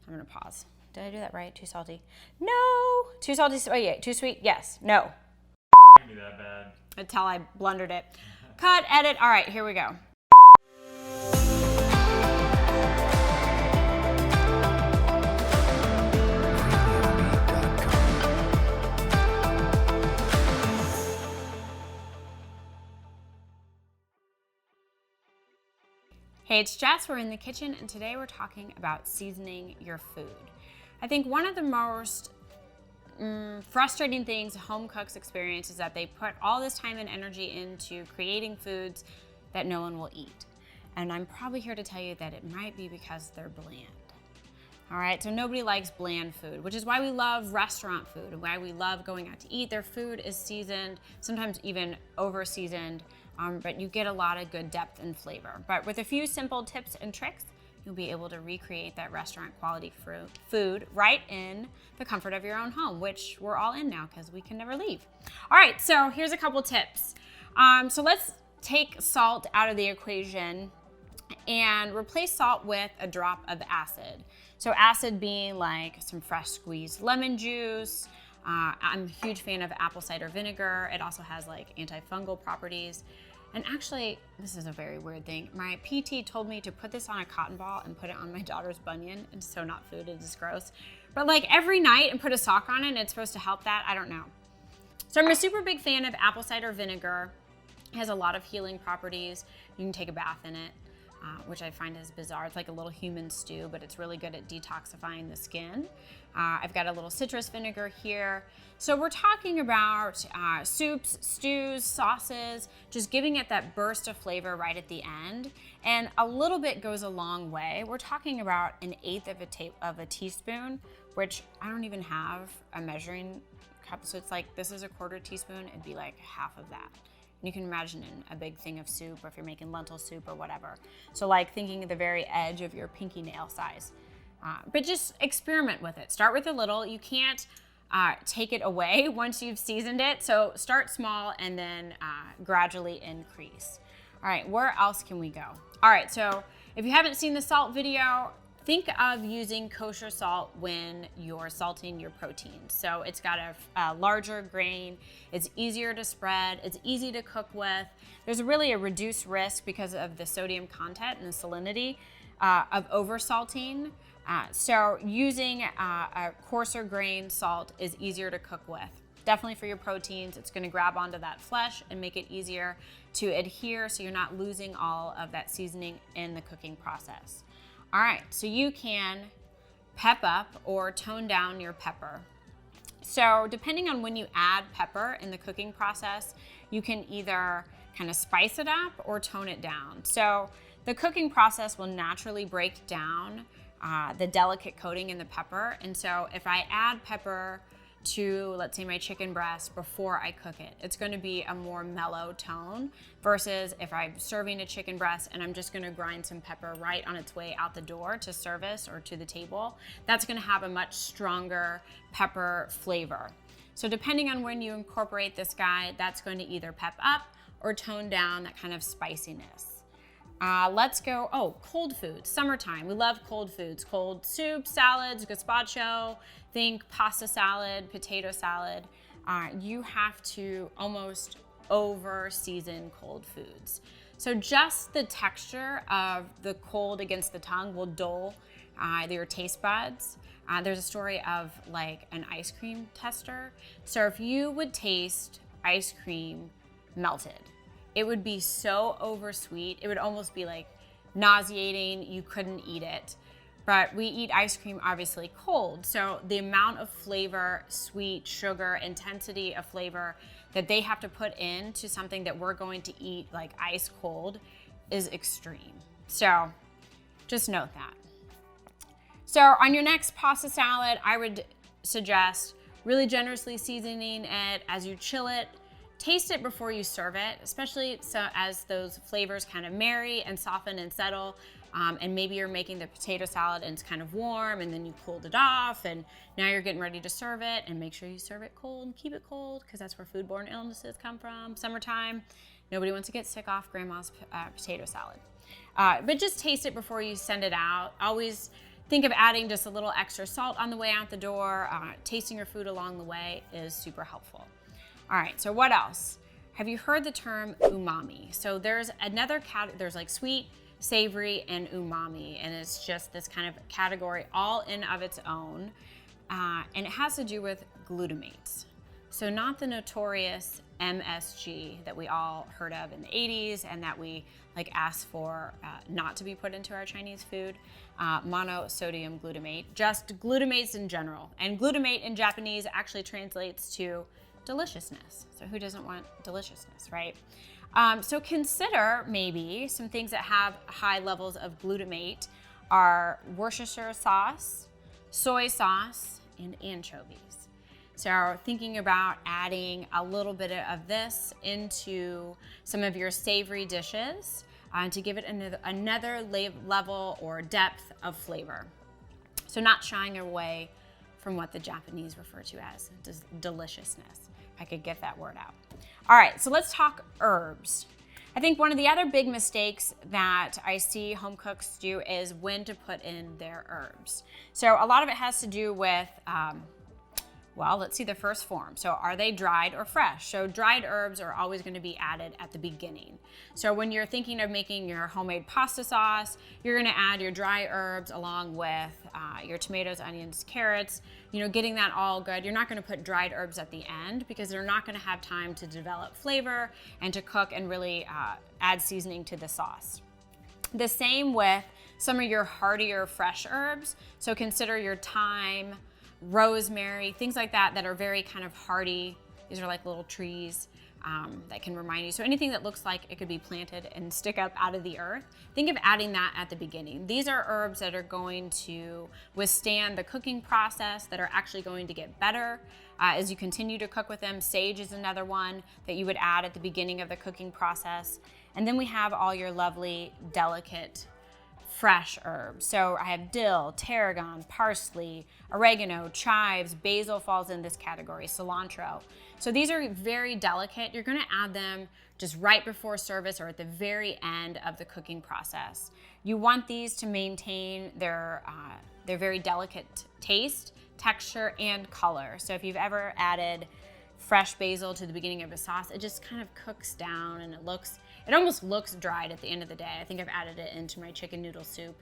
I'm gonna pause. Did I do that right? Too salty? No. Too salty? Oh yeah. Too sweet? Yes. No. Can't be that bad. Until I blundered it. Cut, edit. All right, here we go. Hey, it's Jess. We're in the kitchen, and today we're talking about seasoning your food. I think one of the most frustrating things home cooks experience is that they put all this time and energy into creating foods that no one will eat. And I'm probably here to tell you that it might be because they're bland. All right, so nobody likes bland food, which is why we love restaurant food and why we love going out to eat. Their food is seasoned, sometimes even over-seasoned, but you get a lot of good depth and flavor. But with a few simple tips and tricks, you'll be able to recreate that restaurant quality food right in the comfort of your own home, which we're all in now because we can never leave. All right, so here's a couple tips. So let's take salt out of the equation and replace salt with a drop of acid. So acid being like some fresh squeezed lemon juice. I'm a huge fan of apple cider vinegar. It also has like antifungal properties. And actually, this is a very weird thing. My PT told me to put this on a cotton ball and put it on my daughter's bunion. It's so not food, it is gross. But like every night and put a sock on it and it's supposed to help that, I don't know. So I'm a super big fan of apple cider vinegar. It has a lot of healing properties. You can take a bath in it, which I find is bizarre. It's like a little human stew, but it's really good at detoxifying the skin. I've got a little citrus vinegar here. So we're talking about soups, stews, sauces, just giving it that burst of flavor right at the end. And a little bit goes a long way. We're talking about 1/8 of a teaspoon, which I don't even have a measuring cup. So it's like, this is a 1/4 teaspoon, it'd be like half of that. You can imagine in a big thing of soup, or if you're making lentil soup or whatever. So like thinking of the very edge of your pinky nail size. But just experiment with it. Start with a little. You can't take it away once you've seasoned it. So start small and then gradually increase. All right, where else can we go? All right, so if you haven't seen the salt video, think of using kosher salt when you're salting your proteins. So it's got a larger grain, it's easier to spread, it's easy to cook with. There's really a reduced risk because of the sodium content and the salinity of over-salting. So using a coarser grain salt is easier to cook with. Definitely for your proteins, it's gonna grab onto that flesh and make it easier to adhere so you're not losing all of that seasoning in the cooking process. All right, so you can pep up or tone down your pepper. So depending on when you add pepper in the cooking process, you can either kind of spice it up or tone it down. So the cooking process will naturally break down the delicate coating in the pepper. And so if I add pepper to, let's say, my chicken breast before I cook it, it's going to be a more mellow tone versus if I'm serving a chicken breast and I'm just going to grind some pepper right on its way out the door to service or to the table, that's going to have a much stronger pepper flavor. So depending on when you incorporate this guy, that's going to either pep up or tone down that kind of spiciness. Let's go, cold foods, summertime. We love cold foods, cold soup, salads, gazpacho, think pasta salad, potato salad. You have to almost over-season cold foods. So just the texture of the cold against the tongue will dull your taste buds. There's a story of like an ice cream tester. So if you would taste ice cream melted, it would be so oversweet. It would almost be like nauseating. You couldn't eat it. But we eat ice cream obviously cold. So the amount of flavor, sweet, sugar, intensity of flavor that they have to put into something that we're going to eat like ice cold is extreme. So just note that. So on your next pasta salad, I would suggest really generously seasoning it as you chill it. Taste it before you serve it, especially so as those flavors kind of marry and soften and settle. And maybe you're making the potato salad and it's kind of warm and then you cooled it off and now you're getting ready to serve it, and make sure you serve it cold and keep it cold because that's where foodborne illnesses come from. Summertime, nobody wants to get sick off grandma's potato salad. But just taste it before you send it out. Always think of adding just a little extra salt on the way out the door. Tasting your food along the way is super helpful. All right, so what else? Have you heard the term umami? So there's another there's like sweet, savory, and umami, and it's just this kind of category all in of its own, and it has to do with glutamates. So not the notorious MSG that we all heard of in the 80s and that we like asked for not to be put into our Chinese food, monosodium glutamate, just glutamates in general. And glutamate in Japanese actually translates to deliciousness. So who doesn't want deliciousness, right? So consider maybe some things that have high levels of glutamate are Worcestershire sauce, soy sauce, and anchovies. So thinking about adding a little bit of this into some of your savory dishes to give it another level or depth of flavor. So not shying away from what the Japanese refer to as deliciousness, if I could get that word out. All right, so let's talk herbs. I think one of the other big mistakes that I see home cooks do is when to put in their herbs. So a lot of it has to do with, well, let's see the first form. So are they dried or fresh? So dried herbs are always going to be added at the beginning. So when you're thinking of making your homemade pasta sauce, you're going to add your dry herbs along with your tomatoes, onions, carrots, getting that all good. You're not going to put dried herbs at the end because they're not going to have time to develop flavor and to cook and really add seasoning to the sauce. The same with some of your heartier fresh herbs. So consider your thyme, rosemary, things like that are very kind of hardy. These are like little trees that can remind you. So anything that looks like it could be planted and stick up out of the earth, think of adding that at the beginning. These are herbs that are going to withstand the cooking process, that are actually going to get better as you continue to cook with them. Sage is another one that you would add at the beginning of the cooking process. And then we have all your lovely, delicate fresh herbs. So I have dill, tarragon, parsley, oregano, chives, basil falls in this category, cilantro. So these are very delicate. You're gonna add them just right before service or at the very end of the cooking process. You want these to maintain their very delicate taste, texture, and color. So if you've ever added fresh basil to the beginning of a sauce, it just kind of cooks down and it almost looks dried at the end of the day. I think I've added it into my chicken noodle soup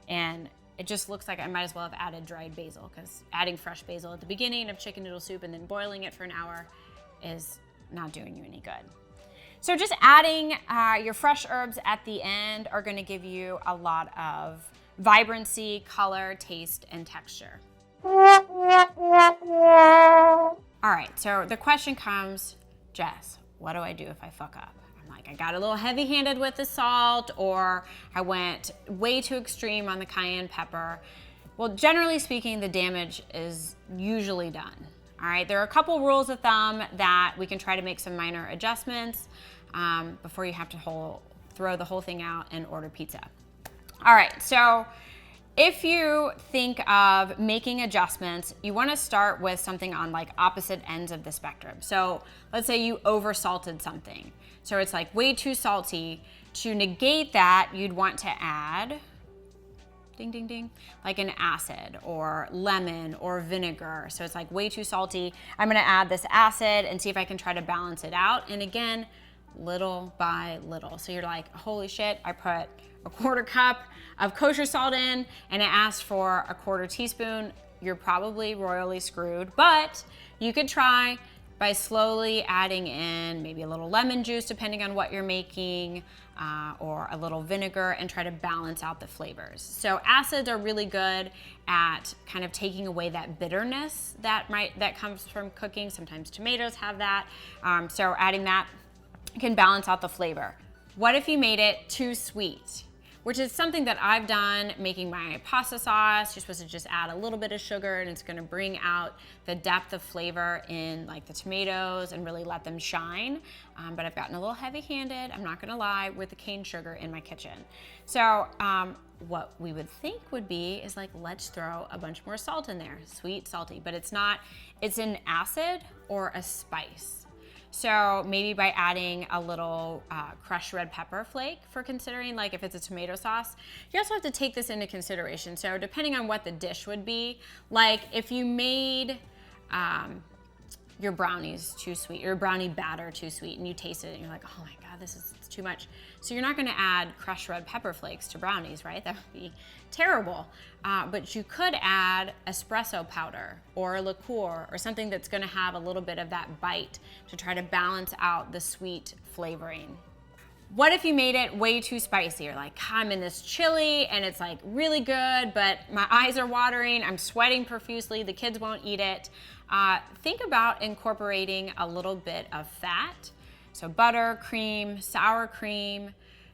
and it just looks like I might as well have added dried basil, because adding fresh basil at the beginning of chicken noodle soup and then boiling it for an hour is not doing you any good. So just adding your fresh herbs at the end are going to give you a lot of vibrancy, color, taste, and texture. All right, so the question comes, Jess, what do I do if I fuck up? I'm like, I got a little heavy-handed with the salt, or I went way too extreme on the cayenne pepper. Well, generally speaking, the damage is usually done. All right, there are a couple rules of thumb that we can try to make some minor adjustments before you have to throw the whole thing out and order pizza. All right, so if you think of making adjustments, you want to start with something on like opposite ends of the spectrum. So let's say you over-salted something. So it's like way too salty. To negate that, you'd want to add, ding, ding, ding, like an acid or lemon or vinegar. So it's like way too salty. I'm going to add this acid and see if I can try to balance it out. And again, little by little. So you're like, holy shit, I put a 1/4 cup of kosher salt in and I asked for a 1/4 teaspoon. You're probably royally screwed, but you could try by slowly adding in maybe a little lemon juice depending on what you're making, or a little vinegar, and try to balance out the flavors. So acids are really good at kind of taking away that bitterness that comes from cooking. Sometimes tomatoes have that. So adding that can balance out the flavor. What if you made it too sweet? Which is something that I've done making my pasta sauce. You're supposed to just add a little bit of sugar and it's gonna bring out the depth of flavor in like the tomatoes and really let them shine. But I've gotten a little heavy-handed, I'm not gonna lie, with the cane sugar in my kitchen. So what we would think would be is like, let's throw a bunch more salt in there, sweet, salty, but it's not, it's an acid or a spice. So maybe by adding a little crushed red pepper flake for considering, like if it's a tomato sauce. You also have to take this into consideration. So depending on what the dish would be, like if you made your brownies too sweet, your brownie batter too sweet, and you taste it and you're like, oh my God, it's too much. So you're not gonna add crushed red pepper flakes to brownies, right? That would be terrible. But you could add espresso powder or liqueur or something that's gonna have a little bit of that bite to try to balance out the sweet flavoring. What if you made it way too spicy? You're like, I'm in this chili and it's like really good, but my eyes are watering, I'm sweating profusely, the kids won't eat it. Think about incorporating a little bit of fat. So butter, cream, sour cream.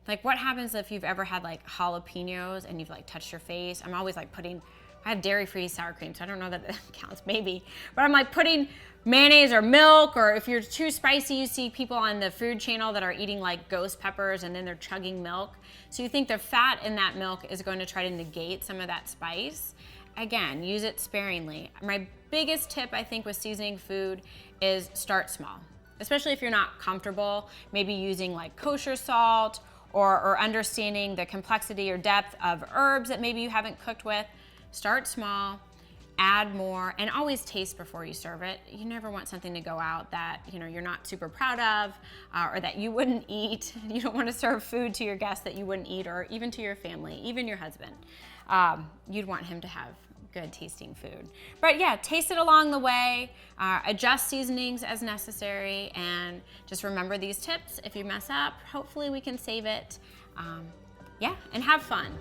Like what happens if you've ever had like jalapenos and you've like touched your face? I'm always like I have dairy-free sour cream, so I don't know that counts, maybe. But I'm like putting mayonnaise or milk, or if you're too spicy, you see people on the Food Channel that are eating like ghost peppers and then they're chugging milk. So you think the fat in that milk is going to try to negate some of that spice. Again, use it sparingly. My biggest tip, I think, with seasoning food is start small, especially if you're not comfortable, maybe using like kosher salt or understanding the complexity or depth of herbs that maybe you haven't cooked with. Start small, add more, and always taste before you serve it. You never want something to go out that you're not super proud of or that you wouldn't eat. You don't want to serve food to your guests that you wouldn't eat, or even to your family, even your husband. You'd want him to have good tasting food. But yeah, taste it along the way, adjust seasonings as necessary, and just remember these tips. If you mess up, hopefully we can save it. Yeah, and have fun.